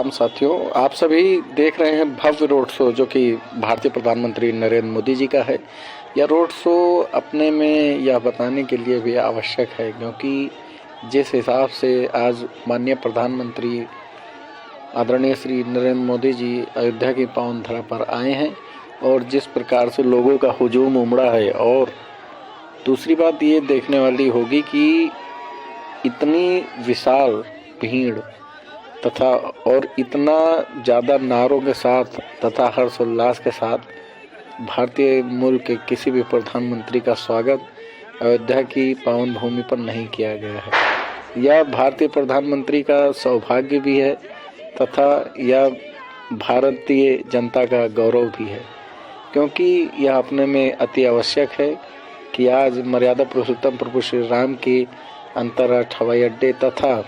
राम साथियों, आप सभी देख रहे हैं भव्य रोड शो जो कि भारतीय प्रधानमंत्री नरेंद्र मोदी जी का है। यह रोड शो अपने में यह बताने के लिए भी आवश्यक है क्योंकि जिस हिसाब से आज माननीय प्रधानमंत्री आदरणीय श्री नरेंद्र मोदी जी अयोध्या की पावन धरा पर आए हैं और जिस प्रकार से लोगों का हुजूम उमड़ा है, और दूसरी बात ये देखने वाली होगी कि इतनी विशाल भीड़ तथा और इतना ज़्यादा नारों के साथ तथा हर्षोल्लास के साथ भारतीय मूल के किसी भी प्रधानमंत्री का स्वागत अयोध्या की पावन भूमि पर नहीं किया गया है। यह भारतीय प्रधानमंत्री का सौभाग्य भी है तथा यह भारतीय जनता का गौरव भी है, क्योंकि यह अपने में अति आवश्यक है कि आज मर्यादा पुरुषोत्तम प्रभु श्री राम की अंतर्राष्ट्रीय हवाई अड्डे तथा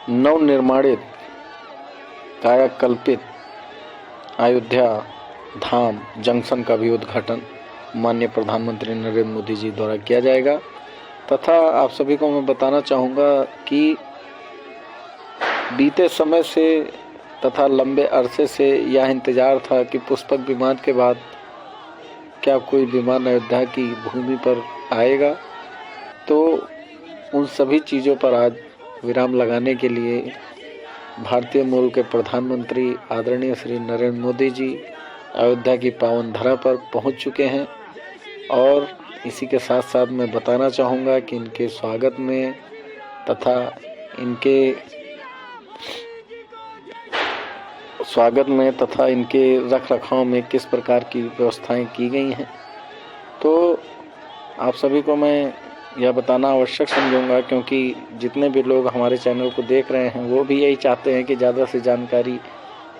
नवनिर्माणित कायाकल्पित अयोध्या धाम जंक्शन का भी उद्घाटन माननीय प्रधानमंत्री नरेंद्र मोदी जी द्वारा किया जाएगा। तथा आप सभी को मैं बताना चाहूँगा कि बीते समय से तथा लंबे अरसे से यह इंतज़ार था कि पुष्पक विमान के बाद क्या कोई विमान अयोध्या की भूमि पर आएगा, तो उन सभी चीज़ों पर आज विराम लगाने के लिए भारतीय मूल के प्रधानमंत्री आदरणीय श्री नरेंद्र मोदी जी अयोध्या की पावन धरा पर पहुंच चुके हैं। और इसी के साथ साथ मैं बताना चाहूँगा कि इनके स्वागत में तथा इनके रख रखाव में किस प्रकार की व्यवस्थाएं की गई हैं। तो आप सभी को मैं यह बताना आवश्यक समझूंगा क्योंकि जितने भी लोग हमारे चैनल को देख रहे हैं वो भी यही चाहते हैं कि ज़्यादा से जानकारी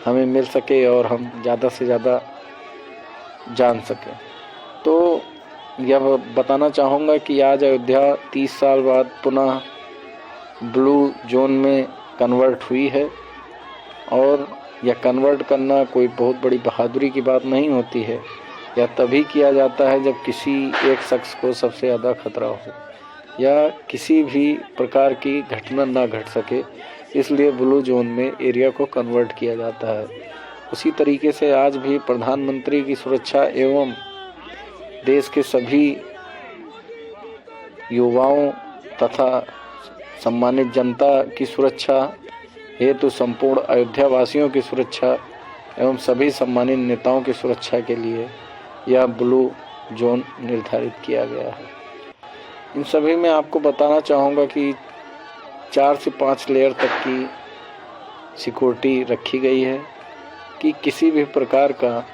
हमें मिल सके और हम ज़्यादा से ज़्यादा जान सकें। तो यह बताना चाहूँगा कि आज अयोध्या 30 साल बाद पुनः ब्लू जोन में कन्वर्ट हुई है, और यह कन्वर्ट करना कोई बहुत बड़ी बहादुरी की बात नहीं होती है। यह तभी किया जाता है जब किसी एक शख्स को सबसे ज़्यादा खतरा हो या किसी भी प्रकार की घटना ना घट सके, इसलिए ब्लू जोन में एरिया को कन्वर्ट किया जाता है। उसी तरीके से आज भी प्रधानमंत्री की सुरक्षा एवं देश के सभी युवाओं तथा सम्मानित जनता की सुरक्षा हेतु संपूर्ण अयोध्या वासियों की सुरक्षा एवं सभी सम्मानित नेताओं की सुरक्षा के लिए यह ब्लू जोन निर्धारित किया गया है। इन सभी में आपको बताना चाहूँगा कि 4 से 5 लेयर तक की सिक्योरिटी रखी गई है कि किसी भी प्रकार का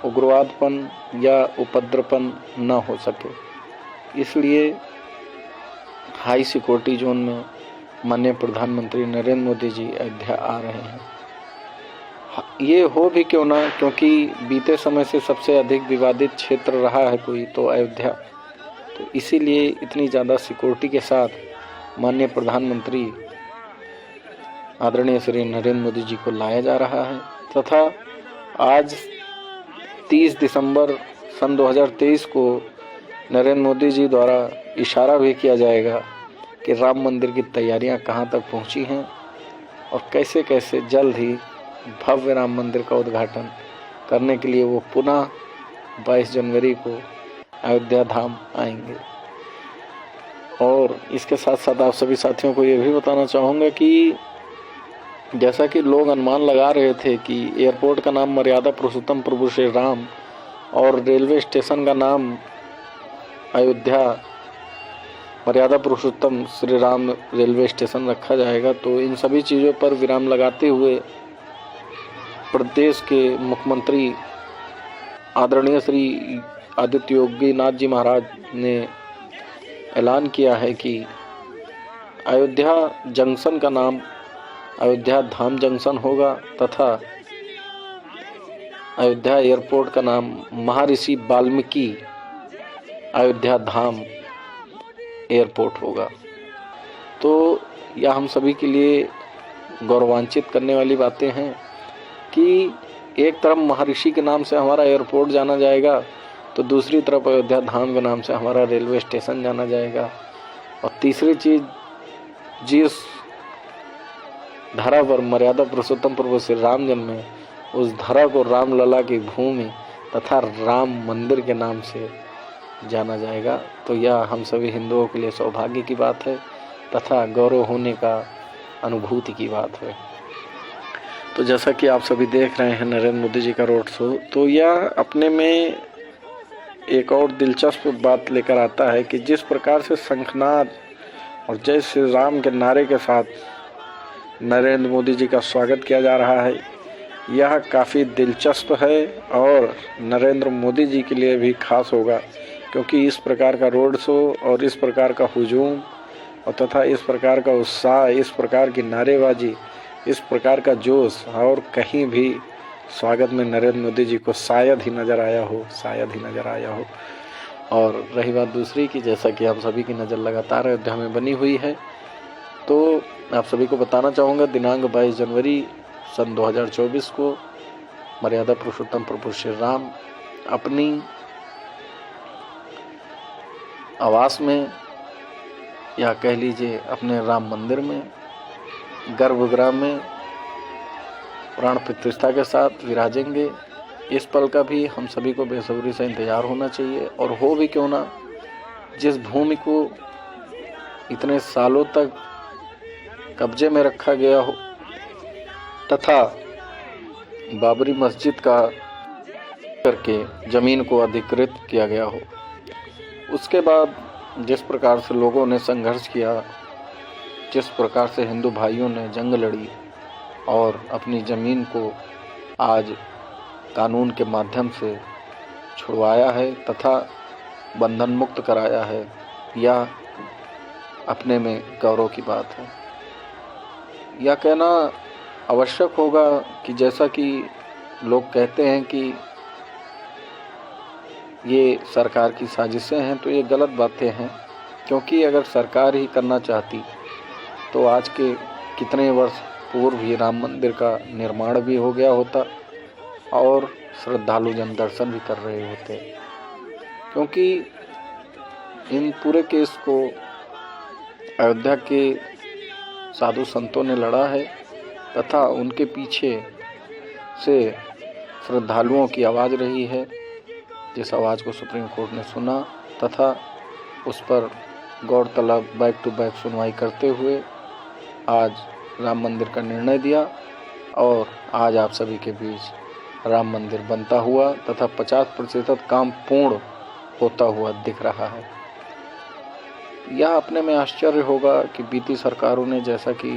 उग्रवादपन या उपद्रवपन न हो सके। इसलिए हाई सिक्योरिटी जोन में माननीय प्रधानमंत्री नरेंद्र मोदी जी अयोध्या आ रहे हैं। ये हो भी क्यों ना, क्योंकि बीते समय से सबसे अधिक विवादित क्षेत्र रहा है कोई तो अयोध्या, तो इसीलिए इतनी ज़्यादा सिक्योरिटी के साथ माननीय प्रधानमंत्री आदरणीय श्री नरेंद्र मोदी जी को लाया जा रहा है। तथा आज 30 दिसंबर सन 2023 को नरेंद्र मोदी जी द्वारा इशारा भी किया जाएगा कि राम मंदिर की तैयारियां कहां तक पहुंची हैं और कैसे कैसे जल्द ही भव्य राम मंदिर का उद्घाटन करने के लिए वो पुनः 22 जनवरी को अयोध्या धाम आएंगे। और इसके साथ साथ आप सभी साथियों को ये भी बताना चाहूँगा कि जैसा कि लोग अनुमान लगा रहे थे कि एयरपोर्ट का नाम मर्यादा पुरुषोत्तम प्रभु श्री राम और रेलवे स्टेशन का नाम अयोध्या मर्यादा पुरुषोत्तम श्री राम रेलवे स्टेशन रखा जाएगा, तो इन सभी चीज़ों पर विराम लगाते हुए प्रदेश के मुख्यमंत्री आदरणीय श्री आदित्य योगी नाथ जी महाराज ने ऐलान किया है कि अयोध्या जंक्शन का नाम अयोध्या धाम जंक्शन होगा तथा अयोध्या एयरपोर्ट का नाम महर्षि वाल्मीकि अयोध्या धाम एयरपोर्ट होगा। तो यह हम सभी के लिए गौरवान्वित करने वाली बातें हैं कि एक तरफ महर्षि के नाम से हमारा एयरपोर्ट जाना जाएगा तो दूसरी तरफ अयोध्या धाम के नाम से हमारा रेलवे स्टेशन जाना जाएगा। और तीसरी चीज़, जिस धरा पर मर्यादा पुरुषोत्तम प्रभु श्री राम जन्मे, उस धरा को रामलला की भूमि तथा राम मंदिर के नाम से जाना जाएगा। तो यह हम सभी हिंदुओं के लिए सौभाग्य की बात है तथा गौरव होने का अनुभूति की बात है। तो जैसा कि आप सभी देख रहे हैं नरेंद्र मोदी जी का रोड शो, तो यह अपने में एक और दिलचस्प बात लेकर आता है कि जिस प्रकार से शंखनाद और जय श्री राम के नारे के साथ नरेंद्र मोदी जी का स्वागत किया जा रहा है, यह काफ़ी दिलचस्प है और नरेंद्र मोदी जी के लिए भी खास होगा, क्योंकि इस प्रकार का रोड शो और इस प्रकार का हुजूम और तथा इस प्रकार का उत्साह, इस प्रकार की नारेबाजी, इस प्रकार का जोश और कहीं भी स्वागत में नरेंद्र मोदी जी को शायद ही नज़र आया हो। और रही बात दूसरी की, जैसा कि हम सभी की नज़र लगातार अयोध्या में बनी हुई है, तो आप सभी को बताना चाहूँगा दिनांक 22 जनवरी सन 2024 को मर्यादा पुरुषोत्तम प्रभु श्री राम अपनी आवास में या कह लीजिए अपने राम मंदिर में गर्भगृह में प्राण प्रतिष्ठा के साथ विराजेंगे। इस पल का भी हम सभी को बेसब्री से इंतजार होना चाहिए, और हो भी क्यों ना, जिस भूमि को इतने सालों तक कब्जे में रखा गया हो तथा बाबरी मस्जिद का करके ज़मीन को अधिकृत किया गया हो, उसके बाद जिस प्रकार से लोगों ने संघर्ष किया, जिस प्रकार से हिंदू भाइयों ने जंग लड़ी और अपनी ज़मीन को आज कानून के माध्यम से छुड़वाया है तथा बंधन मुक्त कराया है, यह अपने में गौरव की बात है। यह कहना आवश्यक होगा कि जैसा कि लोग कहते हैं कि ये सरकार की साजिशें हैं, तो ये गलत बातें हैं, क्योंकि अगर सरकार ही करना चाहती तो आज के कितने वर्ष पूर्व ही राम मंदिर का निर्माण भी हो गया होता और श्रद्धालु जन दर्शन भी कर रहे होते। क्योंकि इन पूरे केस को अयोध्या के साधु संतों ने लड़ा है तथा उनके पीछे से श्रद्धालुओं की आवाज़ रही है, जिस आवाज़ को सुप्रीम कोर्ट ने सुना तथा उस पर गौरतलब बैक टू बैक सुनवाई करते हुए आज राम मंदिर का निर्णय दिया और आज आप सभी के बीच राम मंदिर बनता हुआ तथा 50% काम पूर्ण होता हुआ दिख रहा है। यह अपने में आश्चर्य होगा कि बीती सरकारों ने जैसा कि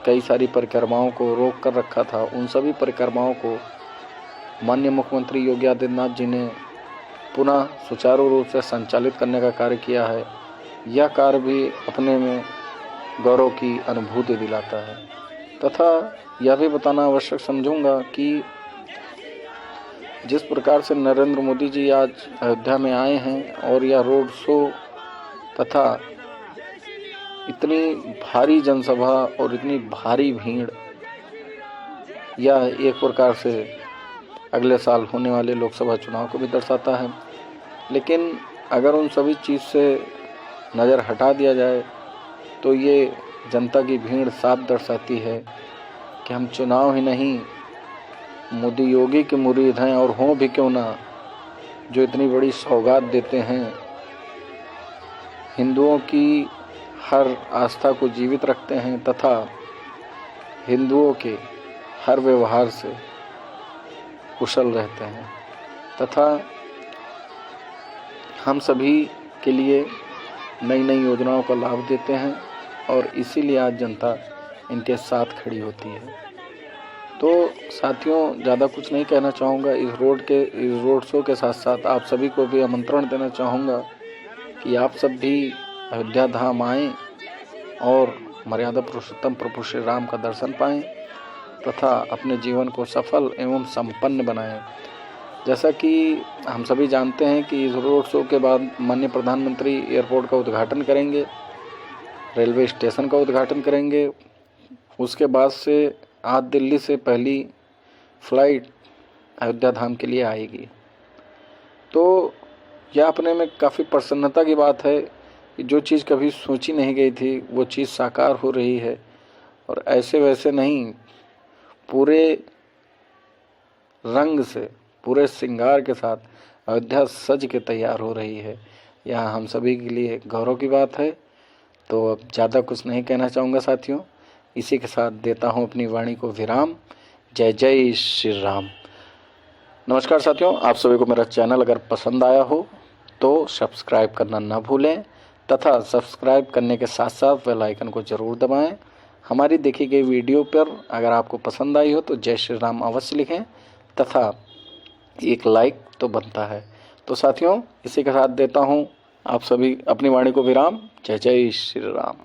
कई सारी परिक्रमाओं को रोक कर रखा था, उन सभी परिक्रमाओं को माननीय मुख्यमंत्री योगी आदित्यनाथ जी ने पुनः सुचारू रूप से संचालित करने का कार्य किया है। यह कार्य भी अपने में गौरव की अनुभूति दिलाता है तथा यह भी बताना आवश्यक समझूंगा कि जिस प्रकार से नरेंद्र मोदी जी आज अयोध्या में आए हैं और यह रोड शो तथा इतनी भारी जनसभा और इतनी भारी भीड़, यह एक प्रकार से अगले साल होने वाले लोकसभा चुनाव को भी दर्शाता है। लेकिन अगर उन सभी चीज़ से नज़र हटा दिया जाए तो ये जनता की भीड़ साफ दर्शाती है कि हम चुनाव ही नहीं, मोदी योगी के मुरीद हैं और हों भी क्यों ना, जो इतनी बड़ी सौगात देते हैं, हिंदुओं की हर आस्था को जीवित रखते हैं तथा हिंदुओं के हर व्यवहार से कुशल रहते हैं तथा हम सभी के लिए नई नई योजनाओं का लाभ देते हैं और इसीलिए आज जनता इनके साथ खड़ी होती है। तो साथियों, ज़्यादा कुछ नहीं कहना चाहूँगा। इस रोड शो के साथ साथ आप सभी को भी आमंत्रण देना चाहूँगा कि आप सब भी अयोध्या धाम आएँ और मर्यादा पुरुषोत्तम प्रभु श्री राम का दर्शन पाएँ तथा अपने जीवन को सफल एवं संपन्न बनाएं। जैसा कि हम सभी जानते हैं कि इस रोड शो के बाद माननीय प्रधानमंत्री एयरपोर्ट का उद्घाटन करेंगे, रेलवे स्टेशन का उद्घाटन करेंगे, उसके बाद से आज दिल्ली से पहली फ़्लाइट अयोध्या धाम के लिए आएगी। तो यह अपने में काफ़ी प्रसन्नता की बात है कि जो चीज़ कभी सोची नहीं गई थी वो चीज़ साकार हो रही है और ऐसे वैसे नहीं, पूरे रंग से, पूरे श्रृंगार के साथ अयोध्या सज के तैयार हो रही है। यह हम सभी के लिए गौरव की बात है। तो अब ज़्यादा कुछ नहीं कहना चाहूँगा साथियों, इसी के साथ देता हूँ अपनी वाणी को विराम। जय जय श्री राम। नमस्कार साथियों, आप सभी को मेरा चैनल अगर पसंद आया हो तो सब्सक्राइब करना ना भूलें तथा सब्सक्राइब करने के साथ साथ बेल आइकन को ज़रूर दबाएं। हमारी देखी गई वीडियो पर अगर आपको पसंद आई हो तो जय श्री राम अवश्य लिखें तथा एक लाइक तो बनता है। तो साथियों, इसी के साथ देता हूँ आप सभी अपनी वाणी को विराम। जय जय श्री राम।